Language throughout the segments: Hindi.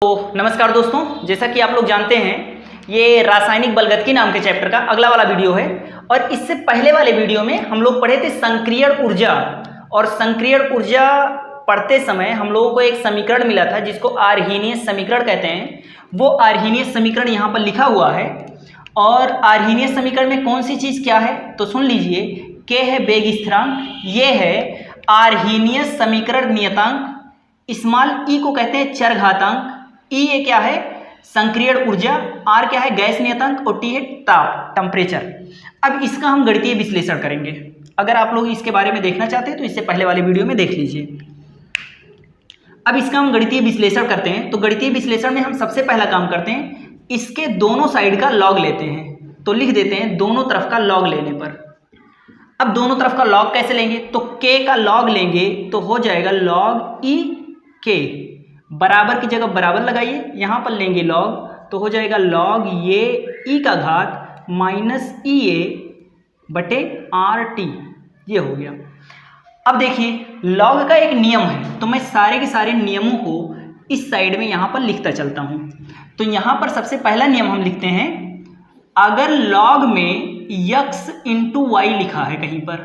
तो नमस्कार दोस्तों, जैसा कि आप लोग जानते हैं ये रासायनिक बलगतकी नाम के चैप्टर का अगला वाला वीडियो है। और इससे पहले वाले वीडियो में हम लोग पढ़े थे संक्रियण ऊर्जा। और संक्रियण ऊर्जा पढ़ते समय हम लोगों को एक समीकरण मिला था जिसको आर्हीनियस समीकरण कहते हैं। वो आर्हीनियस समीकरण यहाँ पर लिखा हुआ है। और आर्हीनियस समीकरण में कौन सी चीज़ क्या है तो सुन लीजिए। के है वेग स्थिरांक, ये है आर्हीनियस समीकरण नियतांक। स्मॉल ई को कहते हैं चरघातांक। ई ये क्या है संक्रियण ऊर्जा, आर क्या है गैस नियतांक और टी है ताप टेम्परेचर। अब इसका हम गणितीय विश्लेषण करेंगे। अगर आप लोग इसके बारे में देखना चाहते हैं तो इससे पहले वाले वीडियो में देख लीजिए। अब इसका हम गणितीय विश्लेषण करते हैं। तो गणितीय विश्लेषण में हम सबसे पहला काम करते हैं, इसके दोनों साइड का लॉग लेते हैं। तो लिख देते हैं दोनों तरफ का लॉग लेने पर। अब दोनों तरफ का लॉग कैसे लेंगे तो के का लॉग लेंगे तो हो जाएगा लॉग ई के। बराबर की जगह बराबर लगाइए, यहां पर लेंगे लॉग तो हो जाएगा लॉग ये ई का घात माइनस ई ए बटे आर टी। ये हो गया। अब देखिए लॉग का एक नियम है तो मैं सारे के सारे नियमों को इस साइड में यहां पर लिखता चलता हूं। तो यहां पर सबसे पहला नियम हम लिखते हैं, अगर लॉग में यक्स इंटू वाई लिखा है कहीं पर,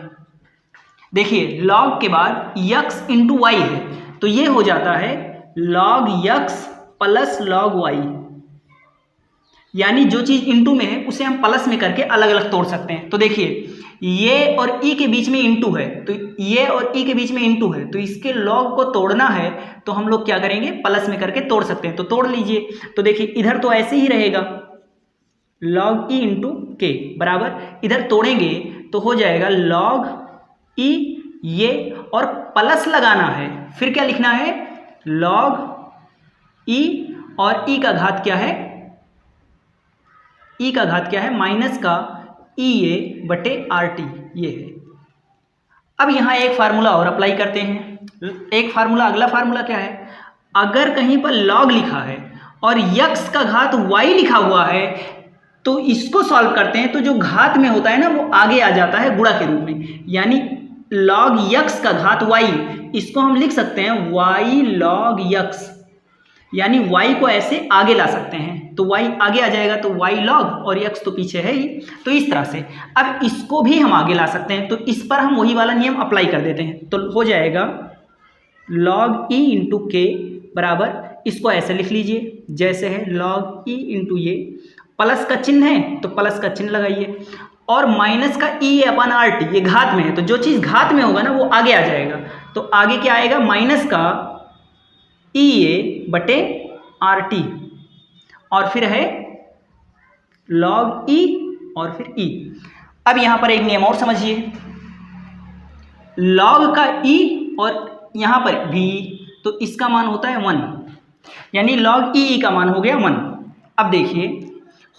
देखिए लॉग के बाद यक्स इंटू वाई है तो ये हो जाता है log x plus log y. यानी जो चीज इंटू में है उसे हम प्लस में करके अलग अलग तोड़ सकते हैं। तो देखिए ये और ई के बीच में इंटू है तो ये और ई के बीच में इंटू है तो इसके लॉग को तोड़ना है तो हम लोग क्या करेंगे प्लस में करके तोड़ सकते हैं। तो तोड़ लीजिए। तो देखिए इधर तो ऐसे ही रहेगा लॉग ई इंटू के बराबर, इधर तोड़ेंगे तो हो जाएगा लॉग ई ये और प्लस लगाना है। फिर क्या लिखना है लॉग ई और ई का घात क्या है, ई का घात क्या है माइनस का ई ए बटे आर टी। ये है। अब यहां एक फार्मूला और अप्लाई करते हैं। एक फार्मूला, अगला फार्मूला क्या है, अगर कहीं पर लॉग लिखा है और यक्स का घात वाई लिखा हुआ है तो इसको सॉल्व करते हैं तो जो घात में होता है ना वो आगे आ जाता है गुणा के रूप में। यानी लॉग यक्स का घात वाई, इसको हम लिख सकते हैं वाई लॉग यक्स। यानी वाई को ऐसे आगे ला सकते हैं तो वाई आगे आ जाएगा तो वाई लॉग और यक्स तो पीछे है ही। तो इस तरह से अब इसको भी हम आगे ला सकते हैं तो इस पर हम वही वाला नियम अप्लाई कर देते हैं। तो हो जाएगा लॉग ई इंटू के बराबर, इसको ऐसे लिख लीजिए जैसे है लॉग ई इंटू ये, प्लस का चिन्ह है तो प्लस का चिन्ह लगाइए और माइनस का ई अपन आर टी, ये घात में है तो जो चीज़ घात में होगा ना वो आगे आ जाएगा। तो आगे क्या आएगा माइनस का ई ए बटे आर टी और फिर है लॉग ई और फिर ई। अब यहां पर एक नियम और समझिए, लॉग का ई और यहां पर भी तो इसका मान होता है 1, यानी लॉग ई का मान हो गया 1। अब देखिए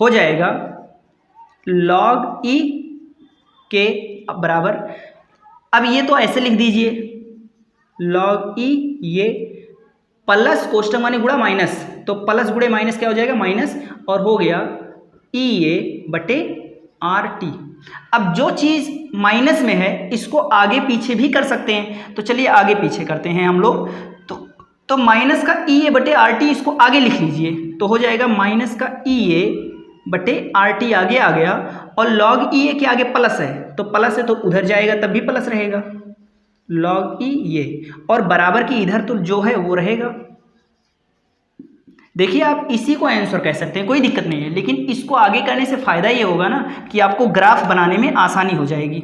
हो जाएगा लॉग ई के बराबर, अब ये तो ऐसे लिख दीजिए लॉग ई ये प्लस कोष्टक माने गुणा माइनस, तो प्लस गुणे माइनस क्या हो जाएगा माइनस और हो गया ई ए बटे आर टी। अब जो चीज़ माइनस में है इसको आगे पीछे भी कर सकते हैं तो चलिए आगे पीछे करते हैं हम लोग। तो माइनस का ई ए बटे आर टी इसको आगे लिख लीजिए तो हो जाएगा माइनस का ई ए बटे आर टी आगे आ गया और लॉग ई ए के आगे प्लस है तो प्लस है तो उधर जाएगा तब भी प्लस रहेगा लॉग ई ये और बराबर की इधर तो जो है वो रहेगा। देखिए आप इसी को आंसर कह सकते हैं, कोई दिक्कत नहीं है, लेकिन इसको आगे करने से फ़ायदा ये होगा ना कि आपको ग्राफ बनाने में आसानी हो जाएगी।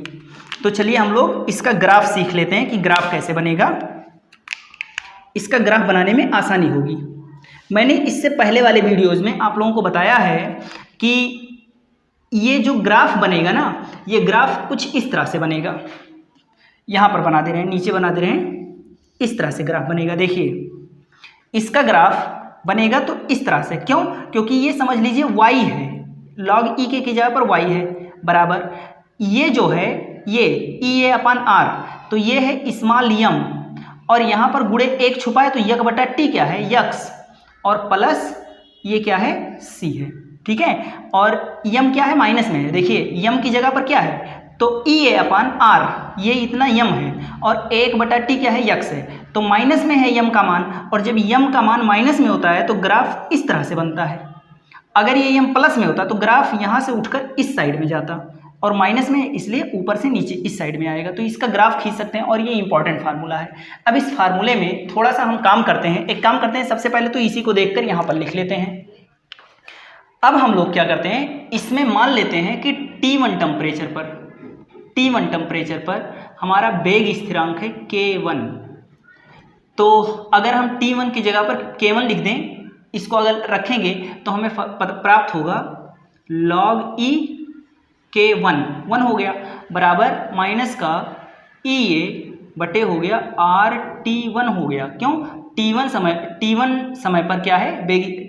तो चलिए हम लोग इसका ग्राफ सीख लेते हैं कि ग्राफ कैसे बनेगा। इसका ग्राफ बनाने में आसानी होगी। मैंने इससे पहले वाले वीडियोज़ में आप लोगों को बताया है कि ये जो ग्राफ बनेगा ना ये ग्राफ कुछ इस तरह से बनेगा। यहाँ पर बना दे रहे हैं, नीचे बना दे रहे हैं, इस तरह से ग्राफ बनेगा। देखिए इसका ग्राफ बनेगा तो इस तरह से, क्यों, क्योंकि ये समझ लीजिए y है, log ई के जगह पर y है बराबर ये जो है ये ई ए अपन आर तो ये है स्मॉल यम और यहाँ पर गुणे एक छुपा है तो यक बटा टी क्या है यक्स और प्लस ये क्या है सी है, ठीक है। और यम क्या है माइनस में है, देखिए यम की जगह पर क्या है तो ई ए अपन आर ये इतना यम है और 1/t क्या है, यक्स है। तो माइनस में है यम का मान, और जब यम का मान माइनस में होता है तो ग्राफ इस तरह से बनता है। अगर ये यम प्लस में होता तो ग्राफ यहाँ से उठकर इस साइड में जाता, और माइनस में इसलिए ऊपर से नीचे इस साइड में आएगा। तो इसका ग्राफ खींच सकते हैं, और ये इंपॉर्टेंट फार्मूला है। अब इस फार्मूले में थोड़ा सा हम काम करते हैं, एक काम करते हैं, सबसे पहले तो इसी को देखकर यहाँ पर लिख लेते हैं। अब हम लोग क्या करते हैं, इसमें मान लेते हैं कि T1 टेम्परेचर पर हमारा वेग स्थिरांक है K1। तो अगर हम T1 की जगह पर K1 लिख दें, इसको अगर रखेंगे तो हमें प्राप्त होगा log E K1 1 हो गया, बराबर माइनस का EA बटे हो गया RT1 हो गया। क्यों, T1 समय पर क्या है,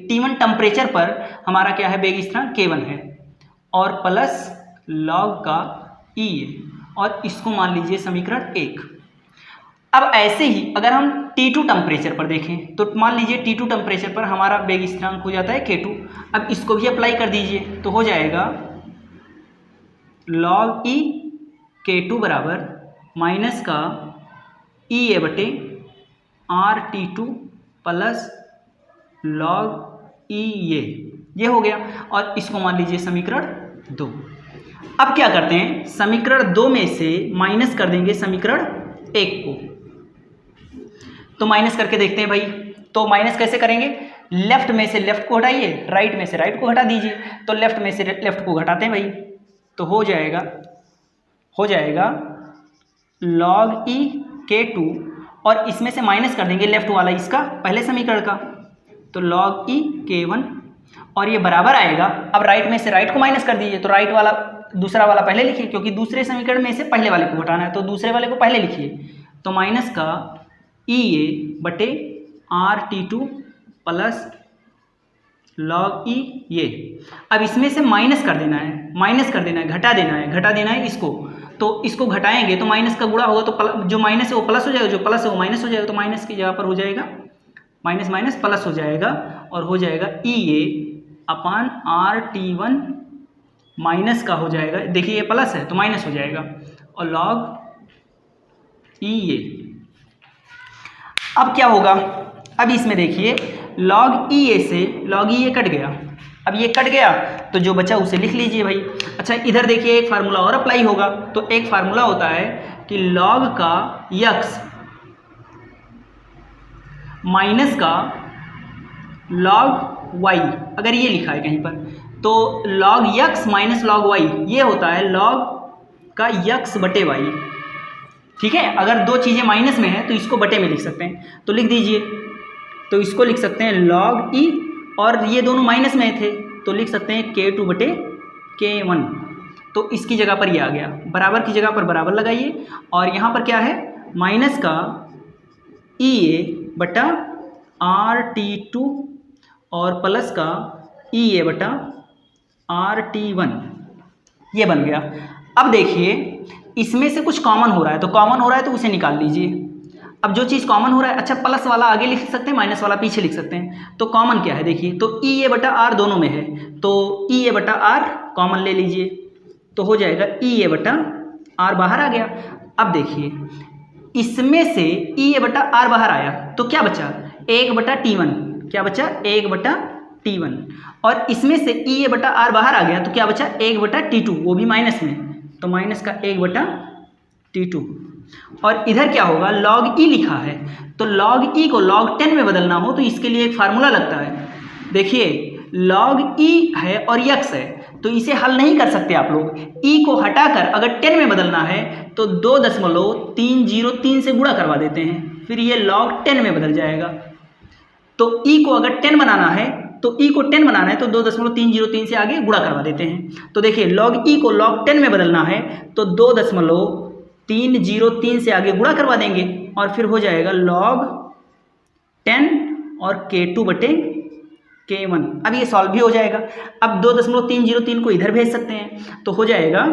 T1 टेम्परेचर पर हमारा क्या है, वेग स्थिरांक K1 है, और प्लस log का EA, और इसको मान लीजिए समीकरण 1। अब ऐसे ही अगर हम T2 टेम्परेचर पर देखें तो मान लीजिए T2 टेम्परेचर पर हमारा वेग स्थिरांक हो जाता है K2। अब इसको भी अप्लाई कर दीजिए तो हो जाएगा log E K2 बराबर माइनस का EA बटे RT2 प्लस log EA, ये हो गया, और इसको मान लीजिए समीकरण 2। अब क्या करते हैं, समीकरण 2 में से माइनस कर देंगे समीकरण 1 को। तो माइनस करके देखते हैं भाई। तो माइनस कैसे करेंगे, लेफ्ट में से लेफ्ट को हटाइए, राइट में से राइट को हटा दीजिए। तो लेफ्ट में से लेफ्ट को घटाते हैं भाई, तो हो जाएगा log E K2, और इसमें से माइनस कर देंगे लेफ्ट वाला इसका पहले समीकरण का, तो log E K1, और ये बराबर आएगा। अब राइट में से राइट को माइनस कर दीजिए, तो राइट वाला दूसरा वाला पहले लिखिए, क्योंकि दूसरे समीकरण में से पहले वाले को घटाना है, तो दूसरे वाले को पहले लिखिए। तो माइनस का EA बटे RT2 प्लस log E ये। अब इसमें से माइनस कर देना है, घटा देना है इसको। तो इसको घटाएंगे तो माइनस का गुणा होगा, तो जो माइनस है वो प्लस हो जाएगा, जो प्लस है वो माइनस हो जाएगा। तो माइनस की जगह पर हो जाएगा माइनस माइनस प्लस हो जाएगा, और हो जाएगा EA अपान RT1 माइनस का हो जाएगा, देखिए ये प्लस है तो माइनस हो जाएगा, और log EA। अब क्या होगा, अब इसमें देखिए log EA से log EA कट गया। अब ये कट गया तो जो बचा उसे लिख लीजिए भाई। अच्छा, इधर देखिए एक फार्मूला और अप्लाई होगा। तो एक फार्मूला होता है कि log का x माइनस का log y, अगर ये लिखा है कहीं पर, तो log x minus log y ये होता है log का x बटे y। ठीक है, अगर दो चीज़ें माइनस में है तो इसको बटे में लिख सकते हैं, तो लिख दीजिए। तो इसको लिख सकते हैं log e, और ये दोनों माइनस में थे तो लिख सकते हैं K2 बटे K1। तो इसकी जगह पर ये आ गया, बराबर की जगह पर बराबर लगाइए, और यहाँ पर क्या है, माइनस का EA बटा RT2 और प्लस का EA बटा RT1, ये बन गया। अब देखिए इसमें से कुछ कॉमन हो रहा है, तो उसे निकाल लीजिए। अब जो चीज़ कॉमन हो रहा है, अच्छा प्लस वाला आगे लिख सकते हैं, माइनस वाला पीछे लिख सकते हैं। तो कॉमन क्या है देखिए, तो EA बटा R दोनों में है, तो EA बटा R कॉमन ले लीजिए, तो हो जाएगा EA बटा R बाहर आ गया। अब देखिए इसमें से EA बटा R बाहर आया तो क्या बचा, 1/T1, क्या बचा 1/T1, और इसमें से EA बटा R बाहर आ गया तो क्या बचा 1/T2, वो भी माइनस में, तो माइनस का 1/T2। और इधर क्या होगा, log E लिखा है, तो log E को log 10 में बदलना हो तो इसके लिए एक फार्मूला लगता है। देखिए log E है और x है, तो इसे हल नहीं कर सकते आप लोग। E को हटाकर अगर 10 में बदलना है तो 2.303 से गुणा करवा देते हैं, फिर ये log 10 में बदल जाएगा। तो E को अगर 10 बनाना है तो 2.303 से आगे गुणा करवा देते हैं। तो देखिए log E को log 10 में बदलना है तो 2.303 से आगे गुणा करवा देंगे, और फिर हो जाएगा log 10 और K2 बटे K1। अब ये सॉल्व भी हो जाएगा। अब 2.303 को इधर भेज सकते हैं, तो हो जाएगा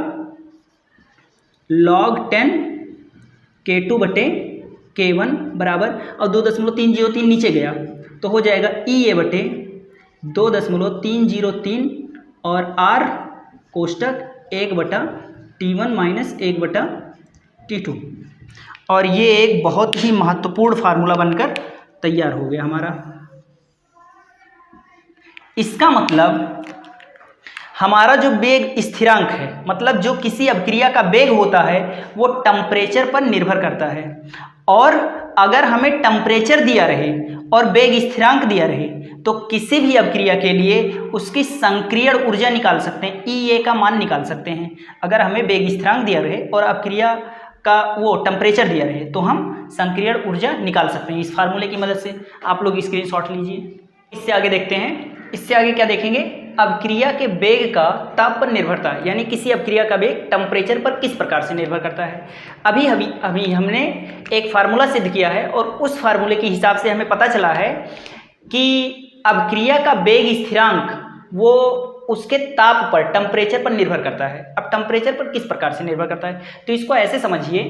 log 10 K2 बटे K1 बराबर, और 2.303 नीचे गया तो हो जाएगा EA बटे 2.303 और R कोष्टक 1/T1 minus 1/T2। T2। और ये एक बहुत ही महत्वपूर्ण फार्मूला बनकर तैयार हो गया हमारा। इसका मतलब हमारा जो वेग स्थिरांक है, मतलब जो किसी अभिक्रिया का वेग होता है, वो टेम्परेचर पर निर्भर करता है। और अगर हमें टेम्परेचर दिया रहे और वेग स्थिरांक दिया रहे तो किसी भी अभिक्रिया के लिए उसकी संक्रियण ऊर्जा निकाल सकते हैं, EA का मान निकाल सकते हैं। अगर हमें वेग स्थिरांक दिया रहे और अभिक्रिया का वो टेम्परेचर दिया रहे तो हम संक्रियण ऊर्जा निकाल सकते हैं इस फार्मूले की मदद से। आप लोग स्क्रीनशॉट लीजिए। इससे आगे देखते हैं। इससे आगे क्या देखेंगे, अभिक्रिया के वेग का ताप पर निर्भरता, यानी किसी अभिक्रिया का वेग टेम्परेचर पर किस प्रकार से निर्भर करता है। अभी हमने एक फार्मूला सिद्ध किया है और उस फार्मूले के हिसाब से हमें पता चला है कि अभिक्रिया का वेग स्थिरांक वो उसके ताप पर, टेम्परेचर पर निर्भर करता है। अब टेम्परेचर पर किस प्रकार से निर्भर करता है, तो इसको ऐसे समझिए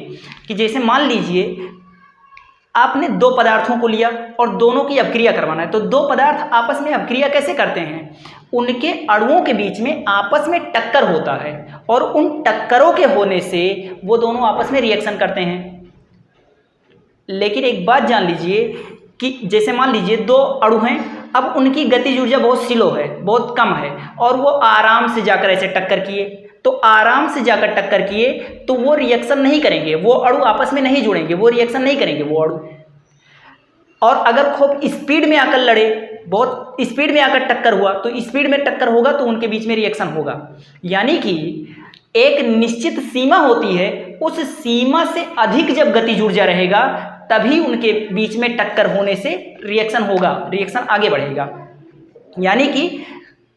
कि जैसे मान लीजिए आपने दो पदार्थों को लिया और दोनों की अभिक्रिया करवाना है। तो दो पदार्थ आपस में अभिक्रिया कैसे करते हैं, उनके अणुओं के बीच में आपस में टक्कर होता है और उन टक्करों के होने से वो दोनों आपस में रिएक्शन करते हैं। लेकिन एक बात जान लीजिए कि जैसे मान लीजिए दो अणु हैं, अब उनकी गतिज ऊर्जा बहुत स्लो है, बहुत कम है, और वो आराम से जाकर ऐसे टक्कर किए, तो आराम से जाकर टक्कर किए तो वो रिएक्शन नहीं करेंगे, वो अणु आपस में नहीं जुड़ेंगे, वो रिएक्शन नहीं करेंगे वो अणु। और अगर खूब स्पीड में आकर लड़े, बहुत स्पीड में आकर टक्कर हुआ, तो स्पीड में टक्कर होगा तो उनके बीच में रिएक्शन होगा। यानी कि एक निश्चित सीमा होती है, उस सीमा से अधिक जब गतिज ऊर्जा रहेगा तभी उनके बीच में टक्कर होने से रिएक्शन होगा, रिएक्शन आगे बढ़ेगा। यानी कि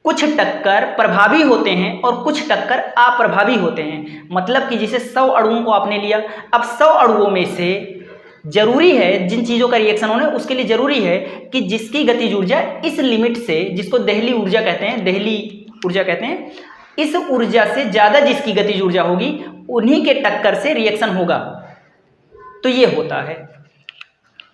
कुछ टक्कर प्रभावी होते हैं और कुछ टक्कर अप्रभावी होते हैं। मतलब कि जैसे 100 अणुओं को आपने लिया, अब 100 अणुओं में से जरूरी है, जिन चीज़ों का रिएक्शन होना है उसके लिए जरूरी है कि जिसकी गतिज ऊर्जा इस लिमिट से, जिसको देहली ऊर्जा कहते हैं, देहली ऊर्जा कहते हैं, इस ऊर्जा से ज़्यादा जिसकी गतिज ऊर्जा होगी उन्हीं के टक्कर से रिएक्शन होगा। तो ये होता है।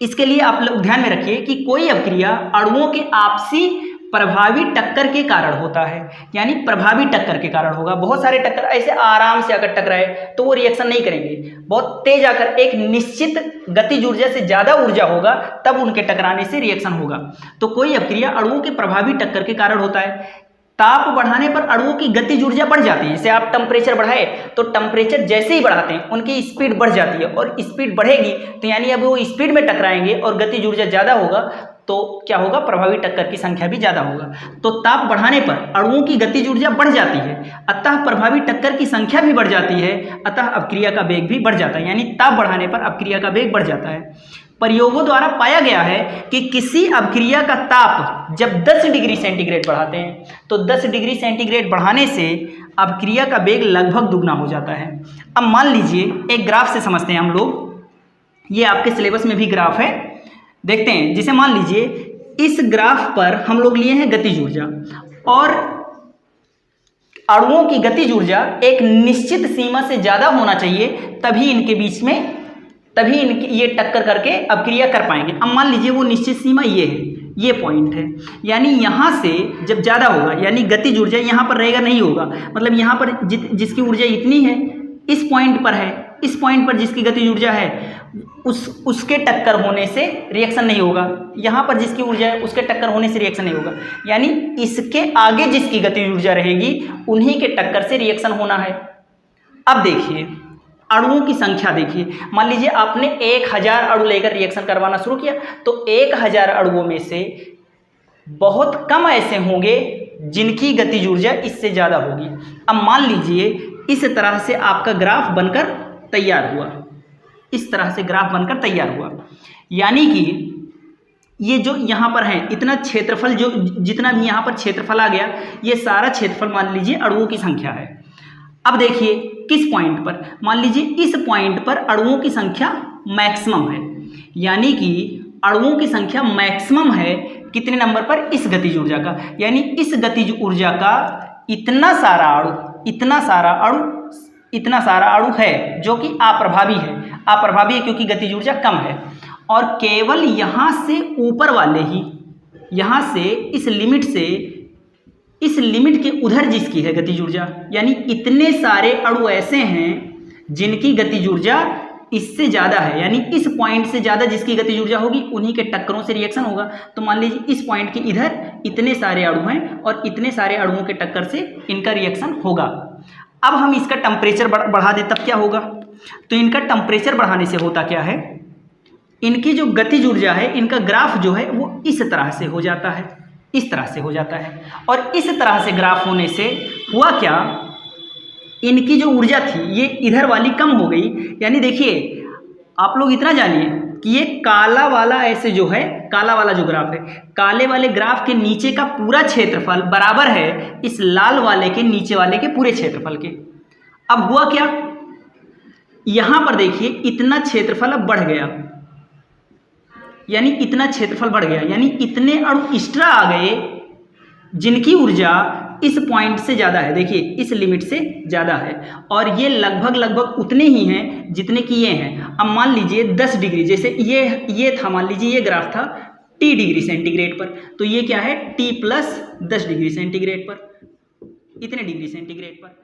इसके लिए आप लोग ध्यान में रखिए कि कोई अभिक्रिया अणुओं के आपसी प्रभावी टक्कर के कारण होता है, यानी प्रभावी टक्कर के कारण होगा। बहुत सारे टक्कर ऐसे आराम से आकर टकराए तो वो रिएक्शन नहीं करेंगे, बहुत तेज आकर एक निश्चित गतिज ऊर्जा से ज़्यादा ऊर्जा होगा तब उनके टकराने से रिएक्शन होगा। तो कोई अभिक्रिया अणुओं के प्रभावी टक्कर के कारण होता है। ताप बढ़ाने पर अणुओं की गतिज ऊर्जा बढ़ जाती है। जैसे आप टेम्परेचर बढ़ाए तो टेम्परेचर जैसे ही बढ़ाते हैं उनकी स्पीड बढ़ जाती है, और स्पीड बढ़ेगी तो यानी अब वो स्पीड में टकराएंगे और गतिज ऊर्जा ज़्यादा होगा तो क्या होगा, प्रभावी टक्कर की संख्या भी ज़्यादा होगा। तो ताप बढ़ाने पर अणुओं की गतिज ऊर्जा बढ़ जाती है, अतः प्रभावी टक्कर की संख्या भी बढ़ जाती है, अतः अभिक्रिया का वेग भी बढ़ जाता है। यानी ताप बढ़ाने पर अभिक्रिया का वेग बढ़ जाता है। प्रयोगों द्वारा पाया गया है कि किसी अभिक्रिया का ताप जब 10 डिग्री सेंटीग्रेड बढ़ाते हैं तो 10 डिग्री सेंटीग्रेड बढ़ाने से अभिक्रिया का वेग लगभग दुगना हो जाता है। अब मान लीजिए एक ग्राफ से समझते हैं हम लोग, ये आपके सिलेबस में भी ग्राफ है, देखते हैं। जिसे मान लीजिए इस ग्राफ पर हम लोग लिए हैं गतिज ऊर्जा, और अणुओं की गतिज ऊर्जा एक निश्चित सीमा से ज़्यादा होना चाहिए तभी इनके बीच में, तभी इनकी ये टक्कर करके अभिक्रिया कर पाएंगे। अब मान लीजिए वो निश्चित सीमा ये है, ये पॉइंट है, यानी यहाँ से जब ज़्यादा होगा यानी गतिज ऊर्जा यहाँ पर रहेगा नहीं होगा, मतलब यहाँ पर जिसकी ऊर्जा इतनी है इस पॉइंट पर है, इस पॉइंट पर जिसकी गतिज ऊर्जा है उसके टक्कर होने से रिएक्शन नहीं होगा, यहाँ पर जिसकी ऊर्जा है उसके टक्कर होने से रिएक्शन नहीं होगा। यानी इसके आगे जिसकी गतिज ऊर्जा रहेगी उन्हीं के टक्कर से रिएक्शन होना है। अब देखिए अणुओं की संख्या देखिए, मान लीजिए आपने 1000 अणु लेकर रिएक्शन करवाना शुरू किया तो 1000 अणुओं में से बहुत कम ऐसे होंगे जिनकी गतिज ऊर्जा इससे ज़्यादा होगी। अब मान लीजिए इस तरह से आपका ग्राफ बनकर तैयार हुआ, इस तरह से ग्राफ बनकर तैयार हुआ, यानी कि ये जो यहाँ पर है इतना क्षेत्रफल, जो जितना भी यहाँ पर क्षेत्रफल आ गया, ये सारा क्षेत्रफल मान लीजिए अणुओं की संख्या है। अब देखिए किस पॉइंट पर, मान लीजिए इस पॉइंट पर अणुओं की संख्या मैक्सिमम है, यानी कि अणुओं की संख्या मैक्सिमम है कितने नंबर पर, इस गतिज ऊर्जा का। यानी इस गतिज ऊर्जा का इतना सारा अणु है जो कि अप्रभावी है। अप्रभावी है क्योंकि गतिज ऊर्जा कम है, और केवल यहाँ से ऊपर वाले ही, यहाँ से इस लिमिट के उधर जिसकी है गतिज ऊर्जा, यानी इतने सारे अणु ऐसे हैं जिनकी गतिज ऊर्जा इससे ज़्यादा है, यानी इस पॉइंट से ज़्यादा जिसकी गतिज ऊर्जा होगी उन्हीं के टक्करों से रिएक्शन होगा। तो मान लीजिए इस पॉइंट के इधर इतने सारे अणु हैं और इतने सारे अणुओं के टक्कर से इनका रिएक्शन होगा। अब हम इसका टेम्परेचर बढ़ा दें तब क्या होगा? तो इनका टेम्परेचर बढ़ाने से होता क्या है, इनकी जो गतिज ऊर्जा है, इनका ग्राफ जो है वो इस तरह से हो जाता है, इस तरह से हो जाता है। और इस तरह से ग्राफ होने से हुआ क्या, इनकी जो ऊर्जा थी ये इधर वाली कम हो गई। यानी देखिए आप लोग इतना जानिए कि ये काला वाला ऐसे जो है, काला वाला जो ग्राफ है, काले वाले ग्राफ के नीचे का पूरा क्षेत्रफल बराबर है इस लाल वाले के नीचे वाले के पूरे क्षेत्रफल के। अब हुआ क्या, यहां पर देखिए इतना क्षेत्रफल अब बढ़ गया, यानी इतना क्षेत्रफल बढ़ गया, यानी इतने अणु एक्स्ट्रा आ गए जिनकी ऊर्जा इस पॉइंट से ज़्यादा है। देखिए इस लिमिट से ज़्यादा है और ये लगभग उतने ही हैं जितने कि ये हैं। अब मान लीजिए 10 डिग्री, जैसे ये था, मान लीजिए ये ग्राफ था T डिग्री सेंटीग्रेड पर, तो ये क्या है T + 10 डिग्री सेंटीग्रेड पर, इतने डिग्री सेंटीग्रेड पर।